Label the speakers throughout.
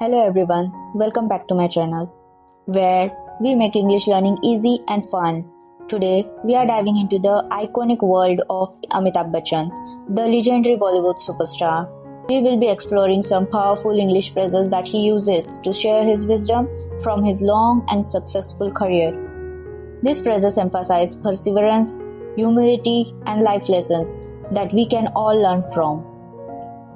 Speaker 1: Hello everyone, welcome back to my channel where we make English learning easy and fun. Today we are diving into the iconic world of Amitabh Bachchan, the legendary Bollywood superstar. We will be exploring some powerful English phrases that he uses to share his wisdom from his long and successful career. These phrases emphasize perseverance, humility, and life lessons that we can all learn from.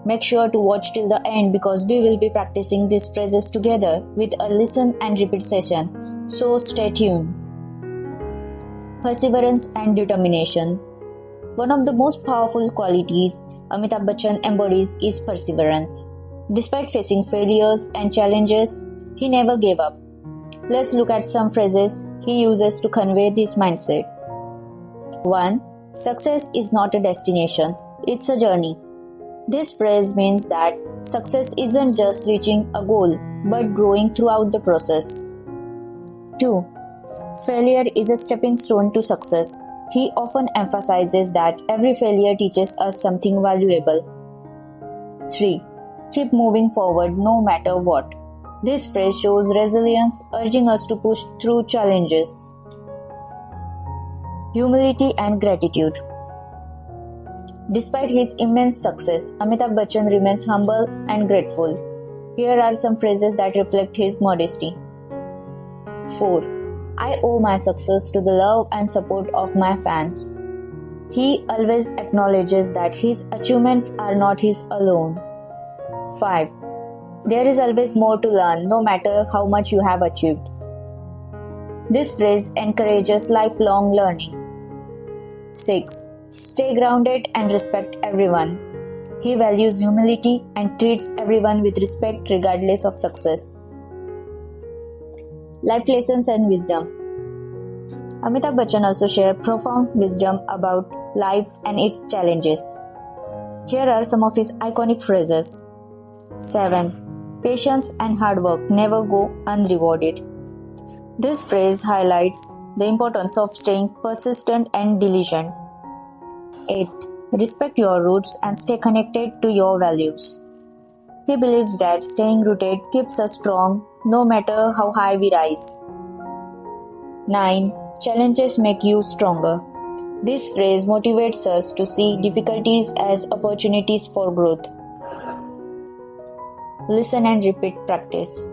Speaker 1: Make sure to watch till the end because we will be practicing these phrases together with a listen and repeat session. So stay tuned. Perseverance and determination. One of the most powerful qualities Amitabh Bachchan embodies is perseverance. Despite facing failures and challenges, he never gave up. Let's look at some phrases he uses to convey this mindset. 1. Success is not a destination, it's a journey. This phrase means that success isn't just reaching a goal, but growing throughout the process. 2. Failure is a stepping stone to success. He often emphasizes that every failure teaches us something valuable. 3. Keep moving forward no matter what. This phrase shows resilience, urging us to push through challenges. Humility and gratitude. Despite his immense success, Amitabh Bachchan remains humble and grateful. Here are some phrases that reflect his modesty. 4. I owe my success to the love and support of my fans. He always acknowledges that his achievements are not his alone. 5. There is always more to learn, no matter how much you have achieved. This phrase encourages lifelong learning. 6. Stay grounded and respect everyone. He values humility and treats everyone with respect regardless of success. Life lessons and wisdom. Amitabh Bachchan also shares profound wisdom about life and its challenges. Here are some of his iconic phrases. 7. Patience and hard work never go unrewarded. This phrase highlights the importance of staying persistent and diligent. 8. Respect your roots and stay connected to your values. He believes that staying rooted keeps us strong no matter how high we rise. 9. Challenges make you stronger. This phrase motivates us to see difficulties as opportunities for growth. Listen and repeat practice.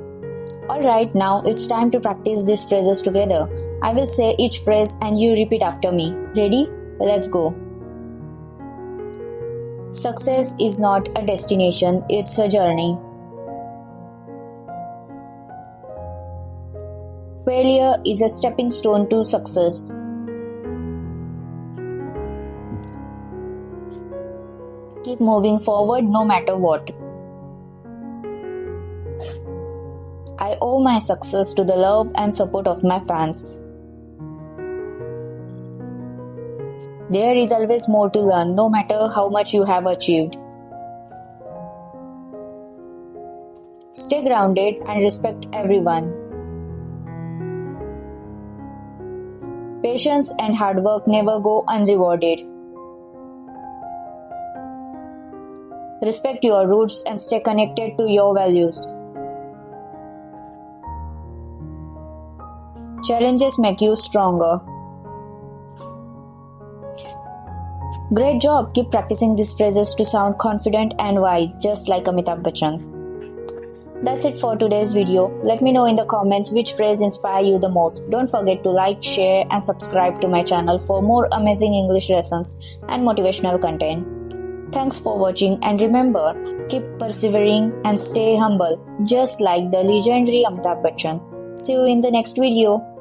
Speaker 1: Alright, now it's time to practice these phrases together. I will say each phrase and you repeat after me. Ready? Let's go. Success is not a destination, it's a journey. Failure is a stepping stone to success. Keep moving forward no matter what. I owe my success to the love and support of my fans. There is always more to learn, no matter how much you have achieved. Stay grounded and respect everyone. Patience and hard work never go unrewarded. Respect your roots and stay connected to your values. Challenges make you stronger. Great job! Keep practicing these phrases to sound confident and wise, just like Amitabh Bachchan. That's it for today's video. Let me know in the comments which phrase inspired you the most. Don't forget to like, share and subscribe to my channel for more amazing English lessons and motivational content. Thanks for watching and remember, keep persevering and stay humble, just like the legendary Amitabh Bachchan. See you in the next video.